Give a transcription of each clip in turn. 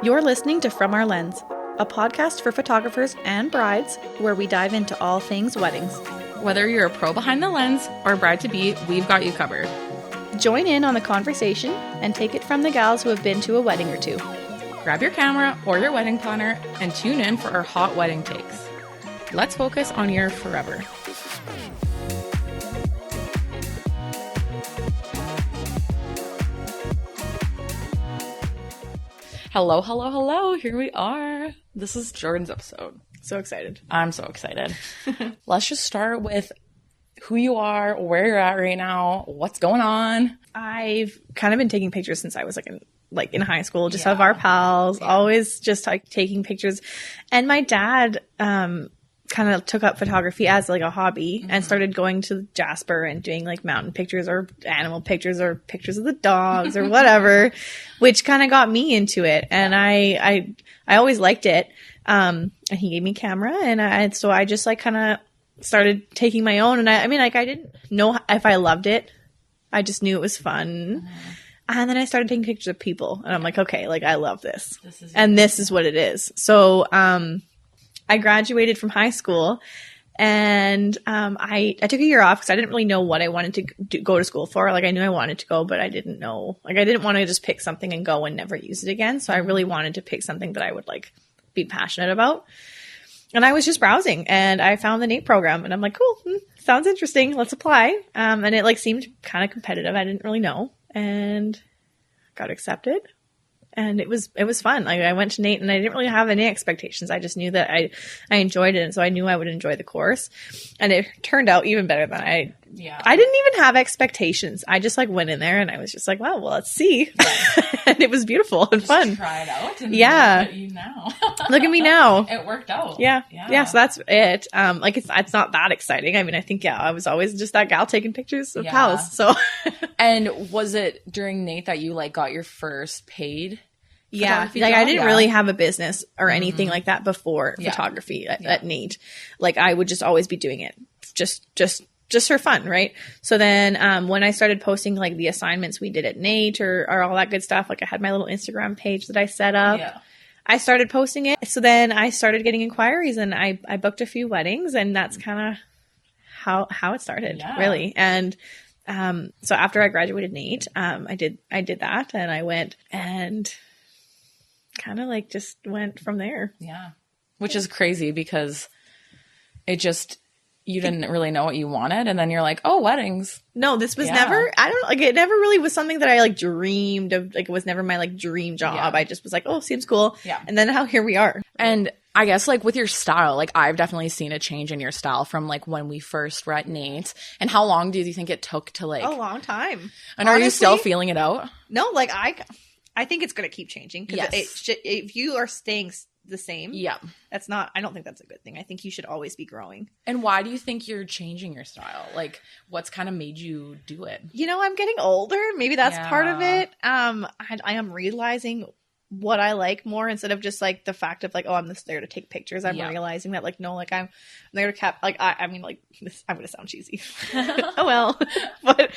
You're listening to From Our Lens, a podcast for photographers and brides where we dive into all things weddings. Whether you're a pro behind the lens or a bride-to-be, we've got you covered. Join in on the conversation and take it from the gals who have been to a wedding or two. Grab your camera or your wedding planner and tune in for our hot wedding takes. Let's focus on your forever. Hello, hello, hello. Here we are. This is Jordan's episode. So excited. I'm so excited. Let's just start with who you are, where you're at right now, what's going on. I've kind of been taking pictures since I was in high school, just of our pals, always just like taking pictures. And my dad kind of took up photography as like a hobby and started going to Jasper and doing like mountain pictures or animal pictures or pictures of the dogs or whatever, which kind of got me into it. And I always liked it. And he gave me a camera and so I just like kind of started taking my own. And I mean, like I didn't know if I loved it. I just knew it was fun. And then I started taking pictures of people and I'm like, okay, like I love this. This is what it is. So, I graduated from high school and I took a year off because I didn't really know what I wanted to go to school for. Like I knew I wanted to go, but I didn't know. Like I didn't want to just pick something and go and never use it again. So I really wanted to pick something that I would like be passionate about. And I was just browsing and I found the NATE program and I'm like, cool, sounds interesting. Let's apply. And it like seemed kind of competitive. I didn't really know and got accepted. And it was fun. Like I went to NATE and I didn't really have any expectations. I just knew that I enjoyed it. And so I knew I would enjoy the course. And it turned out even better than I didn't even have expectations. I just like went in there and I was just like, wow, well, let's see. And it was beautiful and fun. Try it out. And look at you now. Look at me now. It worked out. Yeah. So that's it. Like it's not that exciting. I mean, I think, I was always just that gal taking pictures of pals. So. And was it during NATE that you like got your first paid? Yeah, like I didn't really have a business or anything like that before photography at NATE. Like I would just always be doing it just for fun, right? So then when I started posting like the assignments we did at NATE or all that good stuff, like I had my little Instagram page that I set up. Yeah. I started posting it. So then I started getting inquiries and I booked a few weddings and that's kind of how it started, really. And so after I graduated NATE, I did that and I went and kind of like just went from there. Yeah. Which is crazy because you didn't really know what you wanted. And then you're like, oh, weddings. No, this was never, it never really was something that I like dreamed of. Like it was never my like dream job. Yeah. I just was like, oh, seems cool. Yeah. And then here we are. And I guess like with your style, like I've definitely seen a change in your style from like when we first were at NATE. And how long do you think it took to like? A long time. And honestly, are you still feeling it out? No, like I think it's going to keep changing because if you are staying the same, I don't think that's a good thing. I think you should always be growing. And why do you think you're changing your style? Like what's kind of made you do it? I'm getting older. Maybe that's part of it. I am realizing what I like more instead of just like the fact of like, oh, I'm just there to take pictures. I'm realizing that like, no, like I'm there to I mean like this, I'm going to sound cheesy. Oh, well, but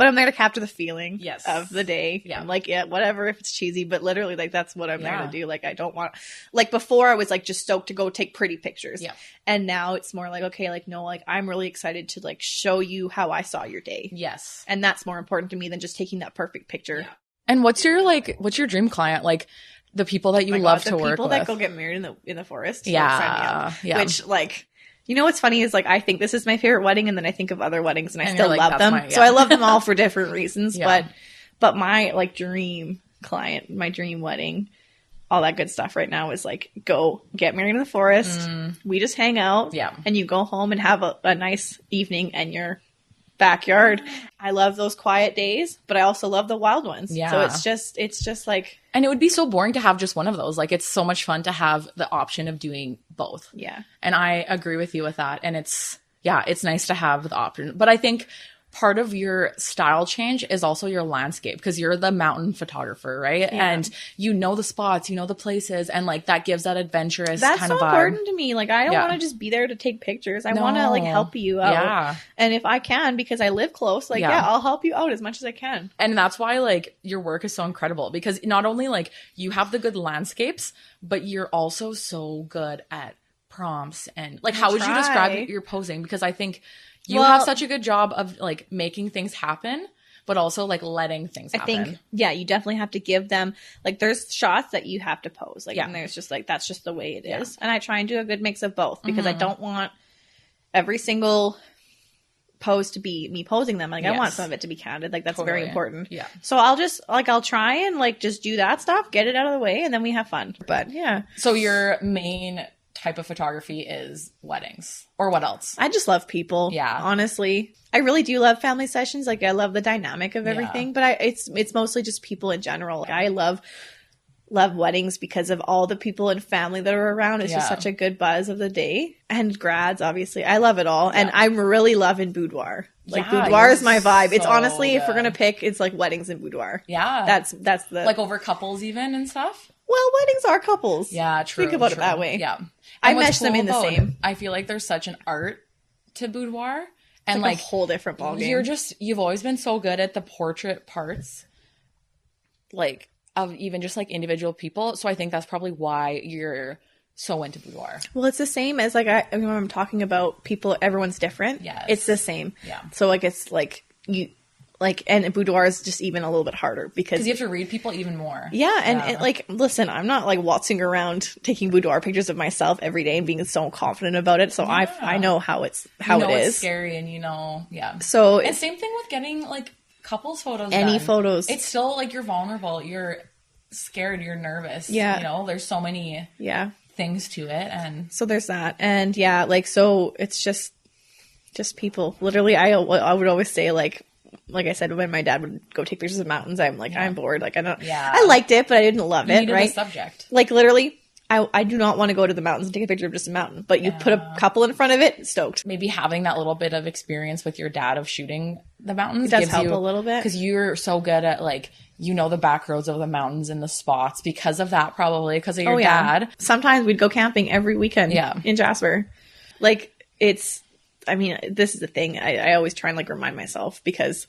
I'm there to capture the feeling of the day. Yeah. I'm like, whatever if it's cheesy, but literally like that's what I'm there to do. Like I don't want like before I was like just stoked to go take pretty pictures. Yeah. And now it's more like, okay, like no, like I'm really excited to like show you how I saw your day. Yes. And that's more important to me than just taking that perfect picture. Yeah. And what's your dream client? Like the people that you love to work with? People that go get married in the forest. Yeah. Yeah. Which like, what's funny is like I think this is my favorite wedding and then I think of other weddings and I still love them. So I love them all for different reasons. Yeah. But my like dream client, my dream wedding, all that good stuff right now is like go get married in the forest. We just hang out. Yeah. And you go home and have a nice evening in your backyard. I love those quiet days, but I also love the wild ones. Yeah. So it's just like. And it would be so boring to have just one of those. Like it's so much fun to have the option of doing both. Yeah. And I agree with you with that. And it's nice to have the option. But I think part of your style change is also your landscape, because you're the mountain photographer, right? And you know the spots, you know the places, and like that gives that adventurous That's kind so of vibe. important to me. Like, I don't want to just be there to take pictures. I want to like help you out. Yeah. And if I can, because I live close, like, I'll help you out as much as I can. And that's why like your work is so incredible, because not only like you have the good landscapes, but you're also so good at prompts. And like, how would you describe your posing? Because I think you have such a good job of like making things happen, but also like letting things happen. I think, you definitely have to give them, like, there's shots that you have to pose. Like, and there's just like, that's just the way it is. And I try and do a good mix of both, because I don't want every single pose to be me posing them. Like, I want some of it to be candid. Like, that's very important. Yeah. So I'll just like, I'll try and like just do that stuff, get it out of the way, and then we have fun. But So your main type of photography is weddings, or what else? I just love people. Yeah. Honestly, I really do love family sessions. Like, I love the dynamic of everything, but it's mostly just people in general. Like, I love weddings because of all the people and family that are around. It's just such a good buzz of the day. And grads, obviously. I love it all. And I'm really loving boudoir. Like, boudoir is my vibe. It's honestly, if we're going to pick, it's like weddings and boudoir. Yeah. That's the... Like over couples even and stuff? Well, weddings are couples. Yeah, true. Think about it that way. Yeah. I mesh them in the same. I feel like there's such an art to boudoir. And like a whole different ballgame. You've always been so good at the portrait parts. Like, of even just like individual people. So I think that's probably why you're so into boudoir. Well, it's the same as like, I mean, when I'm talking about people, everyone's different. Yeah. It's the same. Yeah. So like, it's like you, like, and boudoir is just even a little bit harder because you have to read people even more. Yeah. And like, listen, I'm not like waltzing around taking boudoir pictures of myself every day and being so confident about it. So I know how it is. It's scary, and So, and same thing with getting like couples photos done. Photos, it's still like you're vulnerable, you're scared, you're nervous, there's so many things to it. And so there's that. And like, so it's just people. Literally, I would always say like I said, when my dad would go take pictures of mountains, I'm like, I'm bored, like, I don't I liked it, but I didn't love it. Right, the subject. Like, literally, I do not want to go to the mountains and take a picture of just a mountain, but you put a couple in front of it, stoked. Maybe having that little bit of experience with your dad of shooting the mountains does help a little bit, because you're so good at like, the back roads of the mountains and the spots because of that, probably because of your dad. Sometimes we'd go camping every weekend in Jasper. Like, I mean, this is the thing. I always try and like remind myself, because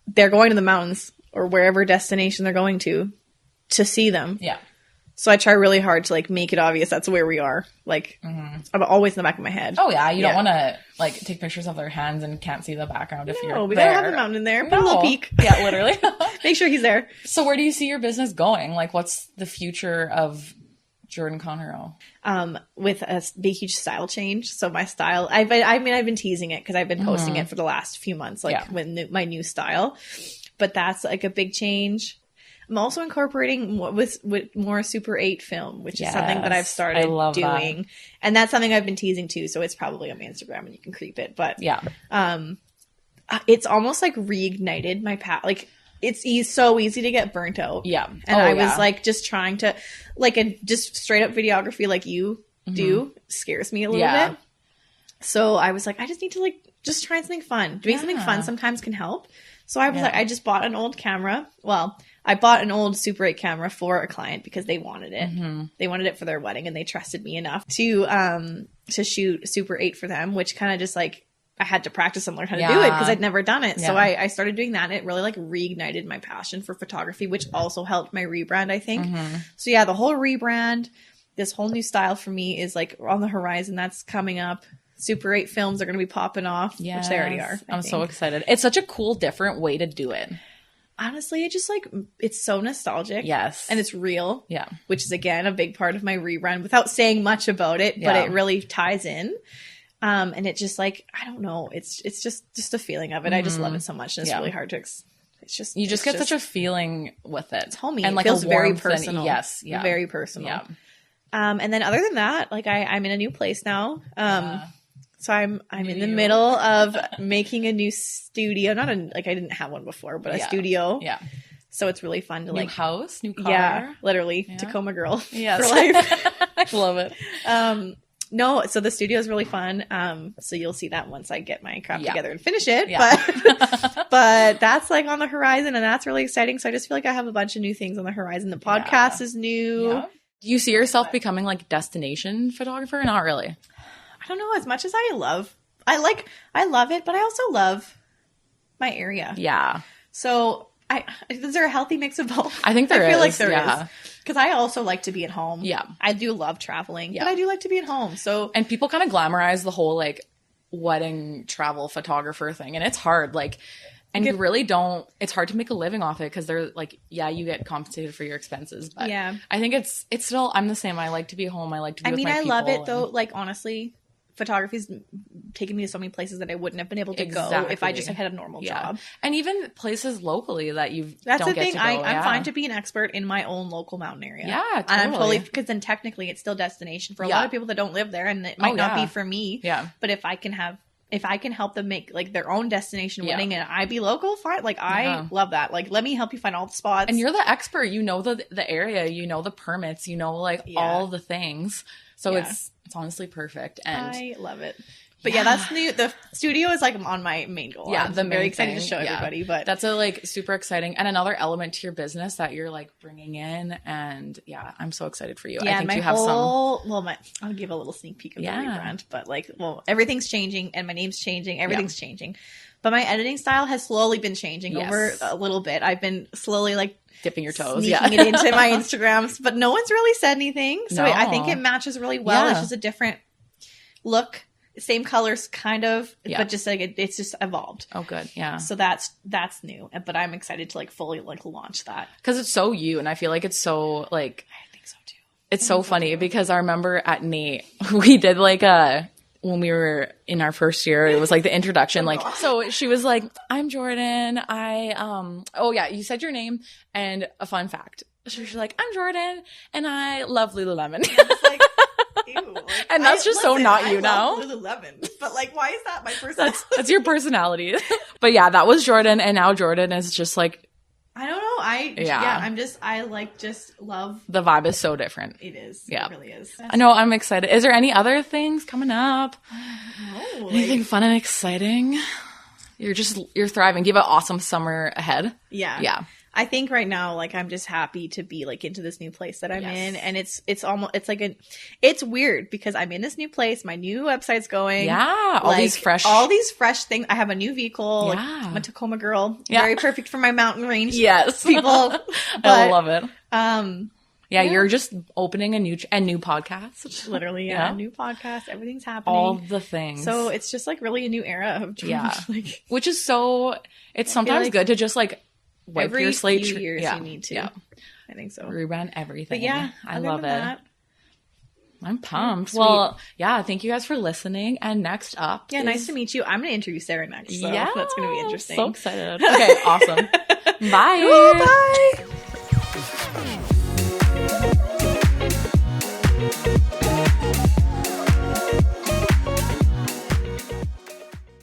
they're going to the mountains or wherever destination they're going to see them. Yeah. So I try really hard to like make it obvious that's where we are. Like, I'm always in the back of my head. Oh yeah, you don't want to like take pictures of their hands and can't see the background if you're there. We gotta have the mountain in there. Put a little peek. Yeah, literally. Make sure he's there. So where do you see your business going? Like, what's the future of Jordan Conarroe? With a big, huge style change. So my style, I've been teasing it because I've been posting it for the last few months, like with my new style. But that's like a big change. I'm also incorporating with more Super 8 film, which is something that I've started doing. That. And that's something I've been teasing too. So it's probably on my Instagram and you can creep it. But it's almost like reignited my path. Like, it's so easy to get burnt out. Yeah. And I was like, just trying to like, just straight up videography like you do scares me a little bit. So I was like, I just need to like, just try something fun. Doing something fun sometimes can help. So I was like, I just bought an old camera. Well, I bought an old Super 8 camera for a client because they wanted it. They wanted it for their wedding, and they trusted me enough to shoot Super 8 for them, which kind of just like, I had to practice and learn how to do it because I'd never done it. So I started doing that, and it really like reignited my passion for photography, which also helped my rebrand, I think. So the whole rebrand, this whole new style for me is like on the horizon. That's coming up. Super 8 films are going to be popping off, which they already are. I'm so excited. It's such a cool, different way to do it. Honestly, it just like, it's so nostalgic. Yes. And it's real. Yeah. Which is, again, a big part of my rebrand without saying much about it, but it really ties in. And it just like, I don't know. It's just a feeling of it. I just love it so much. And it's really hard to, you just get such a feeling with it. It's homey. And like, it feels very personal. Yes. Yeah. Very personal. Yeah. And then other than that, like I'm in a new place now. So I'm in the middle of making a new studio. Not I didn't have one before, but a studio. Yeah. So it's really fun to new like house, new car. Yeah, literally Tacoma girl for life. I love it. No, so the studio is really fun. So you'll see that once I get my crap together and finish it. Yeah. But that's like on the horizon, and that's really exciting. So I just feel like I have a bunch of new things on the horizon. The podcast is new. Yeah. Do you see yourself becoming like destination photographer? Not really. I don't know. As much as I love it, but I also love my area. Yeah. So is there a healthy mix of both? I think there is. I feel like there is. Because I also like to be at home. Yeah. I do love traveling, but I do like to be at home. So, and people kind of glamorize the whole like wedding travel photographer thing. And it's hard. Like, and you really don't, it's hard to make a living off it because they're like, yeah, you get compensated for your expenses. But I think it's still, I'm the same. I like to be home. I like to be with my people. I love it though. Like, honestly, photography's taken me to so many places that I wouldn't have been able to go if I just had a normal job. And even places locally that you That's don't the thing. get to go. I'm fine to be an expert in my own local mountain area. Yeah, totally. And I'm totally, because then technically it's still destination for a lot of people that don't live there, and it might not be for me. Yeah. But if I can help them make like their own destination wedding and I be local, fine. Like I love that. Like, let me help you find all the spots. And you're the expert. You know the area. You know the permits. You know like all the things. So it's honestly perfect. And I love it. But that's new. The studio is like on my main goal. Yeah, I'm very excited to show everybody. But that's a like super exciting and another element to your business that you're like bringing in. And I'm so excited for you. Yeah, I think you have I'll give a little sneak peek of the rebrand. But like, everything's changing and my name's changing. Everything's changing. But my editing style has slowly been changing over a little bit. I've been slowly like dipping your toes, sneaking it into my Instagrams, but no one's really said anything. So I think it matches really well. It's just a different look. Same colors, kind of, but just like it's just evolved. Oh, good, yeah. So that's new, but I'm excited to like fully like launch that because it's so you, and I feel like it's so like I think so too. It's so funny because I remember at Nate we did like when we were in our first year, it was like the introduction. So she was like, "I'm Jordan. You said your name and a fun fact." She's like, "I'm Jordan, and I love Lululemon." Ew, like, and that's just so not you now. Lululemon, but like, why is that my personality? That's your personality. But that was Jordan, and now Jordan is just like, I don't know. I just love the vibe is so different. It is. Yeah, it really is. I know. I'm excited. Is there any other things coming up? No. Anything fun and exciting? You're thriving. You have an awesome summer ahead. Yeah. Yeah. I think right now, like, I'm just happy to be like into this new place that I'm in. And it's weird because I'm in this new place. My new website's going. Yeah. All these fresh things. I have a new vehicle. Yeah. Like, I'm a Tacoma girl. Yeah. Very perfect for my mountain range. Yes. People. But, I love it. Yeah, you're just opening a new podcast. Literally, a new podcast. Everything's happening. All the things. So it's just like really a new era of which is so. It's sometimes good to just like wipe every your slate. Few years you need to. Yeah. I think so. Rebrand everything. But I love it. I'm pumped. Sweet. Well, thank you guys for listening. And next up, nice to meet you. I'm going to interview Sarah next. So that's going to be interesting. So excited. Okay, awesome. Bye. Cool, bye.